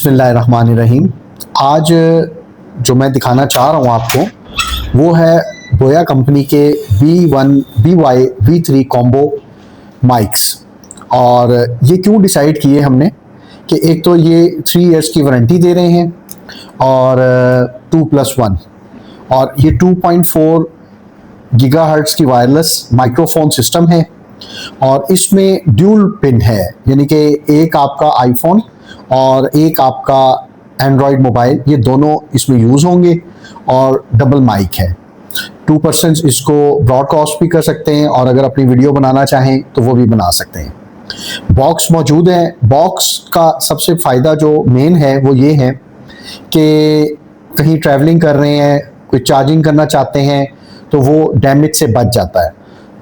बिस्मिल्लाहिर्रहमानिर्रहीम। आज जो मैं दिखाना चाह रहा हूँ आपको वो है बोया कंपनी के BY-V3 कॉम्बो माइक्स। और ये क्यों डिसाइड किए हमने कि एक तो ये 3 इयर्स की वारंटी दे रहे हैं और 2+1 और ये 2.4 गीगाहर्ट्ज़ की वायरलेस माइक्रोफोन सिस्टम है और इसमें ड्यूल पिन है, यानी कि एक आपका आईफोन और एक आपका एंड्रॉयड मोबाइल, ये दोनों इसमें यूज़ होंगे और डबल माइक है। 2% इसको ब्रॉडकास्ट भी कर सकते हैं और अगर अपनी वीडियो बनाना चाहें तो वो भी बना सकते हैं। बॉक्स मौजूद है। बॉक्स का सबसे फ़ायदा जो मेन है वो ये है कि कहीं ट्रैवलिंग कर रहे हैं, कोई चार्जिंग करना चाहते हैं तो वो डैमेज से बच जाता है,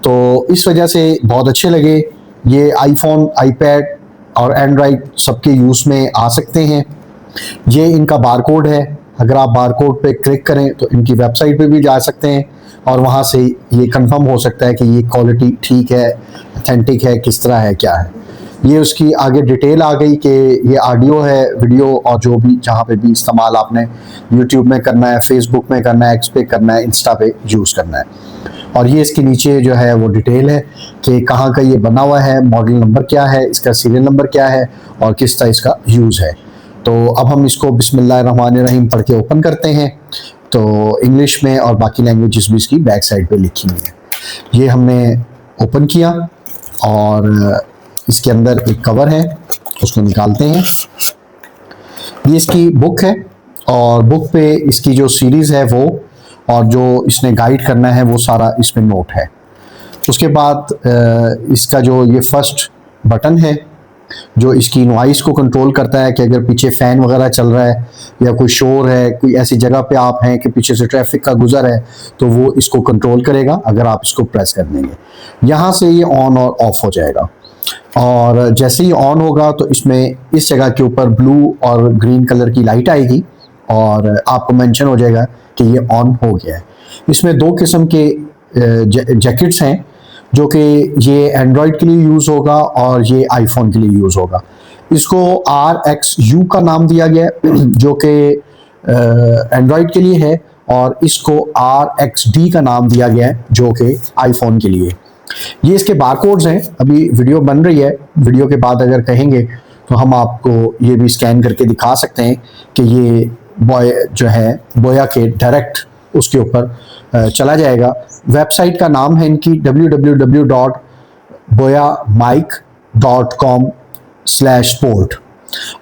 तो इस वजह से बहुत अच्छे लगे। ये आईफोन, आईपैड और एंड्रॉयड सबके यूज़ में आ सकते हैं। ये इनका बारकोड है, अगर आप बारकोड पे क्लिक करें तो इनकी वेबसाइट पे भी जा सकते हैं और वहाँ से ये कंफर्म हो सकता है कि ये क्वालिटी ठीक है, अथेंटिक है, किस तरह है, क्या है। ये उसकी आगे डिटेल आ गई कि ये ऑडियो है, वीडियो और जो भी जहाँ पे भी इस्तेमाल आपने यूट्यूब में करना है, फेसबुक में करना है, एक्स पे करना है, इंस्टा पे यूज़ करना है। और ये इसके नीचे जो है वो डिटेल है कि कहाँ का ये बना हुआ है, मॉडल नंबर क्या है, इसका सीरियल नंबर क्या है और किस तरह इसका यूज़ है। तो अब हम इसको बिस्मिल्लाहिर्रहमानिर्रहीम पढ़ के ओपन करते हैं। तो इंग्लिश में और बाकी लैंग्वेजेस भी इसकी बैक साइड पे लिखी हुई है। ये हमने ओपन किया और इसके अंदर एक कवर है, उसको निकालते हैं। ये इसकी बुक है और बुक पे इसकी जो सीरीज़ है वो और जो इसने गाइड करना है वो सारा इसमें नोट है। उसके बाद इसका जो ये फर्स्ट बटन है जो इसकी नॉइज़ को कंट्रोल करता है कि अगर पीछे फ़ैन वगैरह चल रहा है या कोई शोर है, कोई ऐसी जगह पे आप हैं कि पीछे से ट्रैफिक का गुजर है, तो वो इसको कंट्रोल करेगा अगर आप इसको प्रेस कर देंगे। यहाँ से ये ऑन और ऑफ़ हो जाएगा और जैसे ही ऑन होगा तो इसमें इस जगह के ऊपर ब्लू और ग्रीन कलर की लाइट आएगी और आपको मेंशन हो जाएगा कि ये ऑन हो गया है। इसमें 2 किस्म के जैकेट्स हैं जो कि ये एंड्रॉयड के लिए यूज़ होगा और ये आईफोन के लिए यूज़ होगा। इसको RXU का नाम दिया गया है जो कि एंड्रॉयड के लिए है और इसको RXD का नाम दिया गया है जो कि आईफोन के लिए। ये इसके बारकोड्स हैं। अभी वीडियो बन रही है, वीडियो के बाद अगर कहेंगे तो हम आपको ये भी स्कैन करके दिखा सकते हैं कि ये बॉय जो है बोया के डायरेक्ट उसके ऊपर चला जाएगा। वेबसाइट का नाम है इनकी www.boyamic.com/sport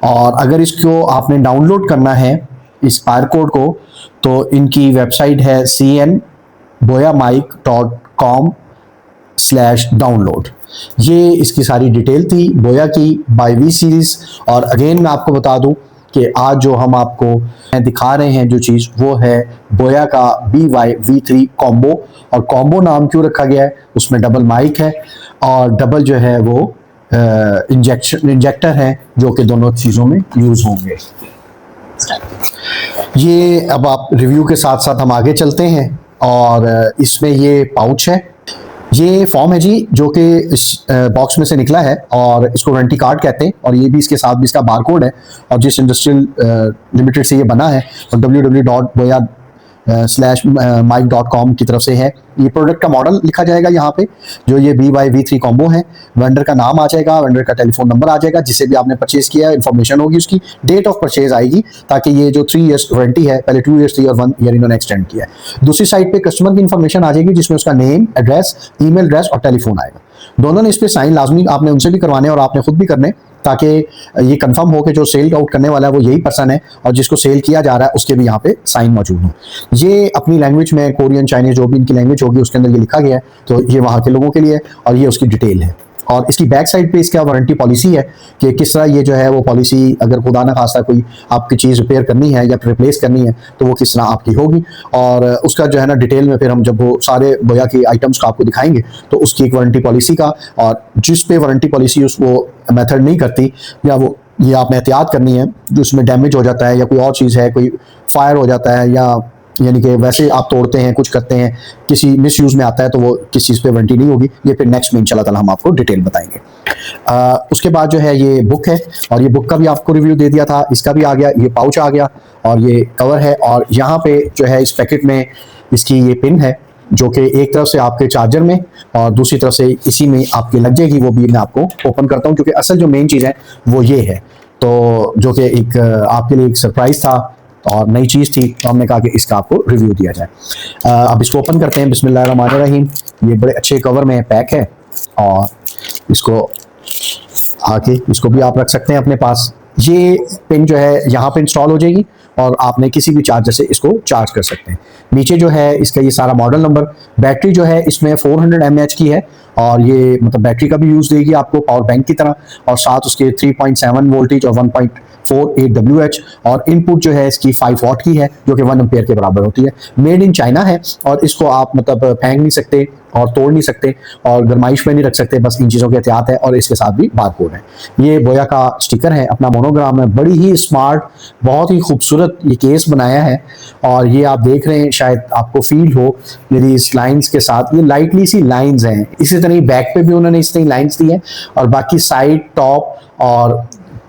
और अगर इसको आपने डाउनलोड करना है इस बारकोड को तो इनकी वेबसाइट है cnboyamic.com/download। ये इसकी सारी डिटेल थी बोया की बाय वी सीरीज़। और अगेन मैं आपको बता दूं कि आज जो हम आपको दिखा रहे हैं जो चीज़ वो है बोया का BY-V3 कॉम्बो। और कॉम्बो नाम क्यों रखा गया है, उसमें डबल माइक है और डबल जो है वो इंजेक्टर है जो कि दोनों चीज़ों में यूज़ होंगे। ये अब आप रिव्यू के साथ साथ हम आगे चलते हैं और इसमें ये पाउच है, ये फॉर्म है जी जो कि इस बॉक्स में से निकला है और इसको वारंटी कार्ड कहते हैं और ये भी इसके साथ भी इसका बारकोड है और जिस इंडस्ट्रियल लिमिटेड से ये बना है और www.boya/mic.com की तरफ से है। ये प्रोडक्ट का मॉडल लिखा जाएगा यहाँ पे जो ये BY-V3 कॉम्बो है। वेंडर का नाम आ जाएगा, वेंडर का टेलीफोन नंबर आ जाएगा, जिससे भी आपने परचेज किया है इन्फॉर्मेशन होगी, उसकी डेट ऑफ परचेज आएगी, ताकि ये जो 3 इयर्स वारंटी है, पहले 2 इयर्स थी और 1 ईयर इन्होंने एक्सटेंड किया है। दूसरी साइड पे कस्टमर की इन्फॉर्मेशन आ जाएगी जिसमें उसका नेम, एड्रेस, ईमेल एड्रेस और टेलीफोन आएगा। दोनों ने इस पर साइन लाजमी आपने उनसे भी करवाने और आपने खुद भी करने, ताकि ये कंफर्म हो कि जो सेल आउट करने वाला है वो यही पर्सन है और जिसको सेल किया जा रहा है उसके भी यहाँ पे साइन मौजूद हो। ये अपनी लैंग्वेज में कोरियन, चाइनीज जो भी इनकी लैंग्वेज होगी उसके अंदर ये लिखा गया है, तो ये वहाँ के लोगों के लिए और ये उसकी डिटेल है। और इसकी बैक साइड पे इसका वारंटी पॉलिसी है कि किस तरह ये जो है वो पॉलिसी अगर खुदा न खास्ता कोई आपकी चीज़ रिपेयर करनी है या रिप्लेस करनी है तो वो किस तरह आपकी होगी। और उसका जो है ना डिटेल में फिर हम जब वो सारे बोया की आइटम्स का आपको दिखाएंगे तो उसकी एक वारंटी पॉलिसी का, और जिस पे वारंटी पॉलिसी उस वो मेथड नहीं करती या वो ये आपने एहतियात करनी है जो उसमें डैमेज हो जाता है या कोई और चीज़ है, कोई फायर हो जाता है या यानी कि वैसे आप तोड़ते हैं, कुछ करते हैं, किसी मिस यूज़ में आता है तो वो किस चीज़ पे वारंटी नहीं होगी। ये फिर नेक्स्ट में इंशाल्लाह ताला हम आपको डिटेल बताएंगे। उसके बाद जो है ये बुक है, और ये बुक का भी आपको रिव्यू दे दिया था, इसका भी आ गया, ये पाउच आ गया और ये कवर है। और यहाँ पे जो है इस पैकेट में इसकी ये पिन है जो कि एक तरफ से आपके चार्जर में और दूसरी तरफ से इसी में आपकी लग जाएगी। वो भी मैं आपको ओपन करता हूँ क्योंकि असल जो मेन चीज़ है वो ये है, तो जो कि एक आपके लिए एक सरप्राइज़ था और नई चीज़ थी, तो हमने कहा कि इसका आपको रिव्यू दिया जाए। अब इसको ओपन करते हैं। बिस्मिल्लाहिर्रहमानिर्रहीम। ये बड़े अच्छे कवर में पैक है और इसको आके इसको भी आप रख सकते हैं अपने पास। ये पिन जो है यहाँ पे इंस्टॉल हो जाएगी और आपने किसी भी चार्जर से इसको चार्ज कर सकते हैं। नीचे जो है इसका ये सारा मॉडल नंबर, बैटरी जो है इसमें 400 mAh की है और ये मतलब बैटरी का भी यूज़ देगी आपको पावर बैंक की तरह, और साथ उसके 3.7 वोल्टेज और 1.48 WH, और इनपुट जो है इसकी 5 वाट की है जो कि 1 एम्पेयर के बराबर होती है। मेड इन चाइना है और इसको आप मतलब फेंक नहीं सकते और तोड़ नहीं सकते और गरमाइश में नहीं रख सकते, बस इन चीज़ों की एहतियात है। और इसके साथ भी बारकोड है। ये बोया का स्टिकर है, अपना मोनोग्राम है, बड़ी ही स्मार्ट, बहुत ही खूबसूरत ये केस बनाया है। और ये आप देख रहे हैं, शायद आपको फील हो मेरी इस लाइंस के साथ, ये लाइटली सी लाइंस हैं। इसी तरह बैक पे भी उन्होंने इस तरह लाइंस दी हैं और बाकी साइड, टॉप और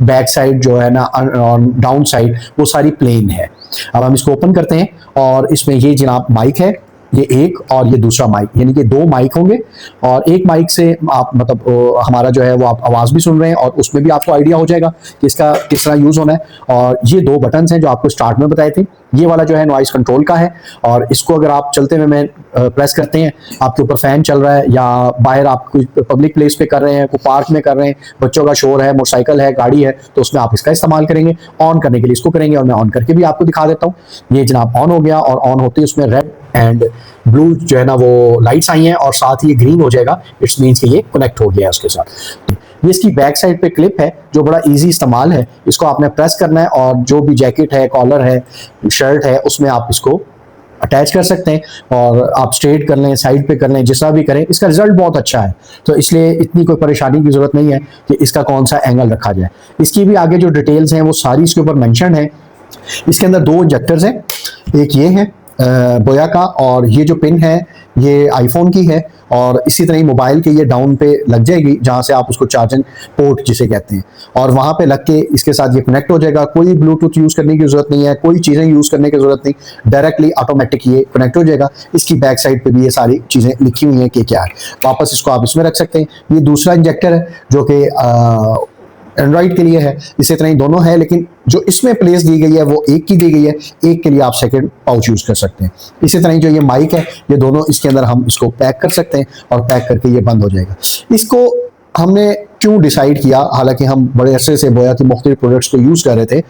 बैक साइड जो है ना और डाउन साइड वो सारी प्लेन है। अब हम इसको ओपन करते हैं और इसमें ये जनाब माइक है, ये एक और ये दूसरा माइक, यानी कि 2 माइक होंगे। और एक माइक से आप मतलब हमारा जो है वो आप आवाज़ भी सुन रहे हैं और उसमें भी आपको आइडिया हो जाएगा कि इसका किस तरह यूज़ होना है। और ये 2 बटन्स हैं जो आपको स्टार्ट में बताए थे। ये वाला जो है नॉइस कंट्रोल का है और इसको अगर आप चलते हुए में प्रेस करते हैं, आपके ऊपर फैन चल रहा है या बाहर आप कोई पब्लिक प्लेस पे कर रहे हैं, कोई पार्क में कर रहे हैं, बच्चों का शोर है, मोटरसाइकिल है, गाड़ी है, तो उसमें आप इसका इस्तेमाल करेंगे। ऑन करने के लिए इसको करेंगे और मैं ऑन करके भी आपको दिखा देता हूँ। ये जनाब ऑन हो गया और ऑन होते ही उसमें रेड एंड ब्लू जो है ना वो लाइट्स आई हैं और साथ ही ग्रीन हो जाएगा। इट्स मीन्स कि ये कनेक्ट हो गया है उसके साथ। ये इसकी बैक साइड पे क्लिप है जो बड़ा इजी इस्तेमाल है। इसको आपने प्रेस करना है और जो भी जैकेट है, कॉलर है, शर्ट है, उसमें आप इसको अटैच कर सकते हैं और आप स्ट्रेट कर लें, साइड पे कर लें, जिस तरह भी करें। इसका रिजल्ट बहुत अच्छा है, तो इसलिए इतनी कोई परेशानी की ज़रूरत नहीं है कि इसका कौन सा एंगल रखा जाए। इसकी भी आगे जो डिटेल्स हैं वो सारी इसके ऊपर मेंशन है। इसके अंदर 2 इंजेक्टर्स हैं, एक ये है बोया का और ये जो पिन है ये आईफोन की है और इसी तरह ही मोबाइल के ये डाउन पे लग जाएगी जहाँ से आप उसको चार्जिंग पोर्ट जिसे कहते हैं, और वहाँ पे लग के इसके साथ ये कनेक्ट हो जाएगा। कोई ब्लूटूथ यूज़ करने की ज़रूरत नहीं है, कोई चीज़ें यूज़ करने की ज़रूरत नहीं, डायरेक्टली ऑटोमेटिक ये कनेक्ट हो जाएगा। इसकी बैक साइड पे भी ये सारी चीज़ें लिखी हुई हैं कि क्या है। वापस इसको आप इसमें रख सकते हैं। ये दूसरा इंजेक्टर है जो कि एंड्रॉइड के लिए है। इसी तरह ही दोनों है, लेकिन जो इसमें प्लेस दी गई है वो एक की दी गई है, एक के लिए आप सेकंड पाउच यूज़ कर सकते हैं। इसी तरह ही जो ये माइक है, ये दोनों इसके अंदर हम इसको पैक कर सकते हैं और पैक करके ये बंद हो जाएगा। इसको हमने क्यों डिसाइड किया, हालांकि हम बड़े अरसे से बोया की मुख्तलिफ प्रोडक्ट्स को यूज़ कर रहे थे,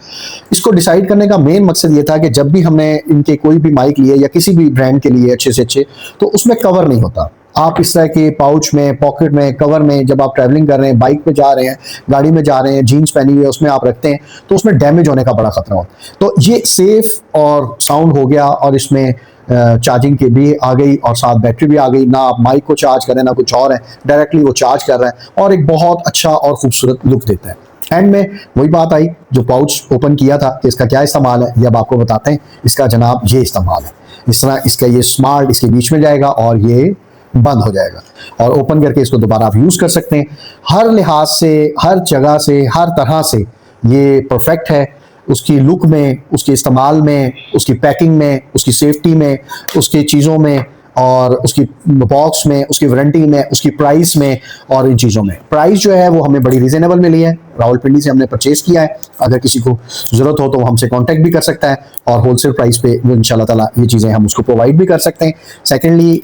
इसको डिसाइड करने का मेन मकसद ये था कि जब भी हमने इनके कोई भी माइक लिए या किसी भी ब्रांड के लिए अच्छे से अच्छे, तो उसमें कवर नहीं होता। आप इस तरह के पाउच में, पॉकेट में, कवर में जब आप ट्रैवलिंग कर रहे हैं, बाइक पे जा रहे हैं, गाड़ी में जा रहे हैं, जीन्स पहनी हुई है उसमें आप रखते हैं, तो उसमें डैमेज होने का बड़ा खतरा होता है। तो ये सेफ और साउंड हो गया और इसमें चार्जिंग की भी आ गई और साथ बैटरी भी आ गई। ना आप माइक को चार्ज करें ना कुछ और है, डायरेक्टली वो चार्ज कर रहा है और एक बहुत अच्छा और खूबसूरत लुक देता है। एंड में वही बात आई जो पाउच ओपन किया था कि इसका क्या इस्तेमाल है, ये अब आपको बताते हैं। इसका जनाब ये इस्तेमाल है, इस तरह इसका ये स्मार्ट इसके बीच में जाएगा और ये बंद हो जाएगा और ओपन करके इसको दोबारा आप यूज़ कर सकते हैं। हर लिहाज से, हर जगह से, हर तरह से ये परफेक्ट है। उसकी लुक में, उसके इस्तेमाल में, उसकी पैकिंग में, उसकी सेफ्टी में, उसकी चीज़ों में और उसकी बॉक्स में, उसकी वारंटी में, उसकी प्राइस में और इन चीज़ों में। प्राइस जो है वो हमें बड़ी रीज़नेबल मिली है, रावलपिंडी से हमने परचेज़ किया है। अगर किसी को ज़रूरत हो तो वो हमसे कांटेक्ट भी कर सकता है और होलसेल प्राइस पे वो इंशाल्लाह ताला ये चीज़ें हम उसको प्रोवाइड भी कर सकते हैं। सेकेंडली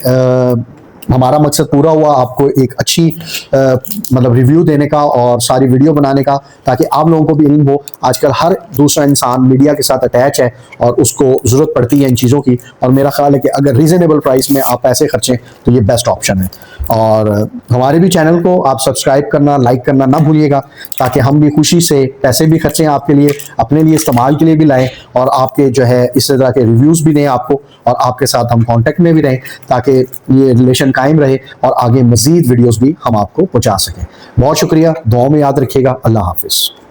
हमारा मकसद पूरा हुआ आपको एक अच्छी मतलब रिव्यू देने का और सारी वीडियो बनाने का, ताकि आप लोगों को भी इल्म हो। आजकल हर दूसरा इंसान मीडिया के साथ अटैच है और उसको ज़रूरत पड़ती है इन चीज़ों की, और मेरा ख्याल है कि अगर रीज़नेबल प्राइस में आप पैसे खर्चें तो ये बेस्ट ऑप्शन है। और हमारे भी चैनल को आप सब्सक्राइब करना, लाइक करना ना भूलिएगा, ताकि हम भी खुशी से पैसे भी खर्चें आपके लिए, अपने लिए इस्तेमाल के लिए भी लाएँ और आपके जो है इस तरह के रिव्यूज़ भी दें आपको, और आपके साथ हम कॉन्टेक्ट में भी रहें ताकि ये रिलेशन कायम रहे और आगे मज़ीद वीडियोस भी हम आपको पहुंचा सकें। बहुत शुक्रिया, दुआओं में याद रखिएगा। अल्लाह हाफिज़।